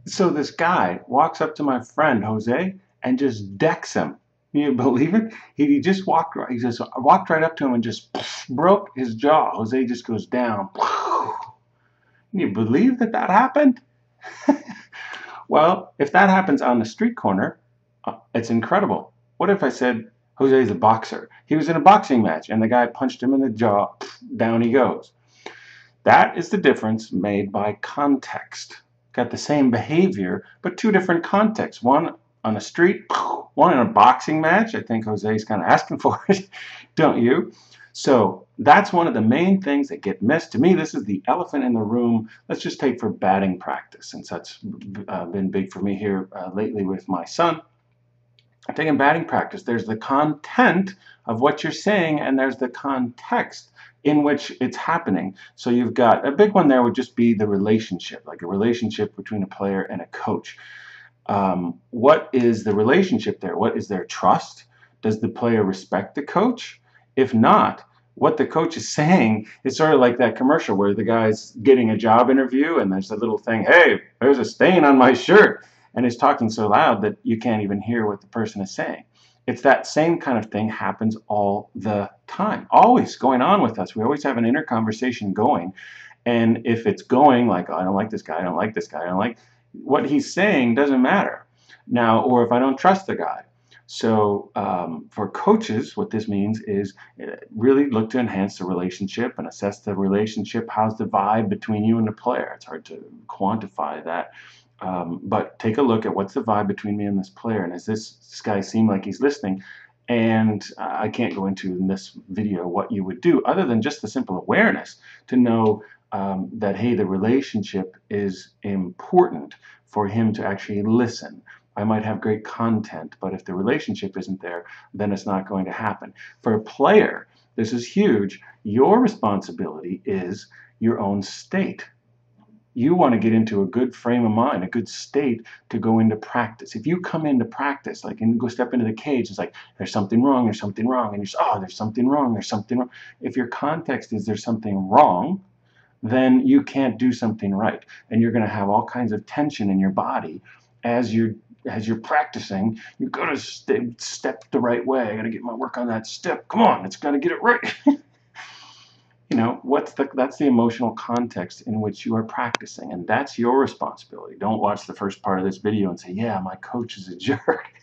So this guy walks up to my friend Jose and just decks him. Can you believe it? He just walked right. He just walked right up to him and just broke his jaw. Jose just goes down. Can you believe that that happened? Well, if that happens on the street corner, it's incredible. What if I said Jose's a boxer? He was in a boxing match and the guy punched him in the jaw. Down he goes. That is the difference made by context. Got the same behavior, but two different contexts. One on the street, one in a boxing match. I think Jose's kind of asking for it, don't you? So that's one of the main things that get missed. To me, this is the elephant in the room. Let's just take for batting practice, since that's been big for me here lately with my son. Taking batting practice, there's the content of what you're saying, and there's the context in which it's happening. So you've got a big one there would just be the relationship, like a relationship between a player and a coach. What is the relationship there? What is their trust? Does the player respect the coach? If not, what the coach is saying is sort of like that commercial where the guy's getting a job interview and there's a little thing, hey, there's a stain on my shirt. And he's talking so loud that you can't even hear what the person is saying. It's that same kind of thing happens all the time, always going on with us. We always have an inner conversation going. And if it's going like, oh, I don't like this guy, I don't like this guy, I don't like what he's saying doesn't matter now, or if I don't trust the guy. So for coaches, what this means is really look to enhance the relationship and assess the relationship. How's the vibe between you and the player? It's hard to quantify that. But take a look at what's the vibe between me and this player, and does this guy seem like he's listening? And I can't go into in this video what you would do other than just the simple awareness to know that, hey, the relationship is important for him to actually listen. I might have great content, but if the relationship isn't there, then it's not going to happen. For a player, this is huge. Your responsibility is your own state. You want to get into a good frame of mind, a good state to go into practice. If you come into practice, like, and go step into the cage, it's like, there's something wrong, there's something wrong, and you're just, oh, there's something wrong, there's something wrong. If your context is there's something wrong, then you can't do something right. And you're going to have all kinds of tension in your body as you're practicing. You got to step the right way. I got to get my work on that step. Come on, it's got to get it right. You know, that's the emotional context in which you are practicing, and that's your responsibility. Don't watch the first part of this video and say, yeah, my coach is a jerk.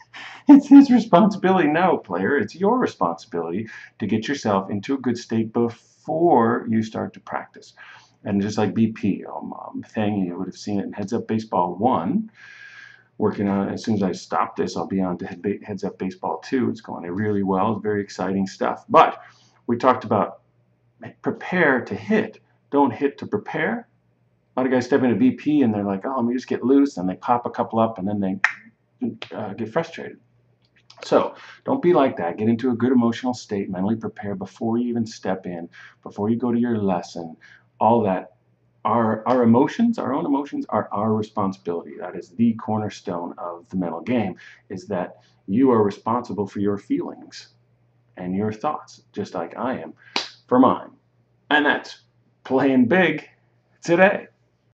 It's his responsibility. No, player, it's your responsibility to get yourself into a good state before you start to practice. And just like BP thing, you would have seen it in Heads Up Baseball 1. Working on it. As soon as I stop this, I'll be on to Heads Up Baseball 2. It's going really well. It's very exciting stuff. But we talked about prepare to hit. Don't hit to prepare. A lot of guys step into BP and they're like, oh, let me just get loose, and they pop a couple up and then they get frustrated. So don't be like that. Get into a good emotional state, mentally prepare before you even step in, before you go to your lesson, all that. Our emotions, our own emotions, are our responsibility. That is the cornerstone of the mental game, is that you are responsible for your feelings and your thoughts, just like I am for mine. And that's playing big today.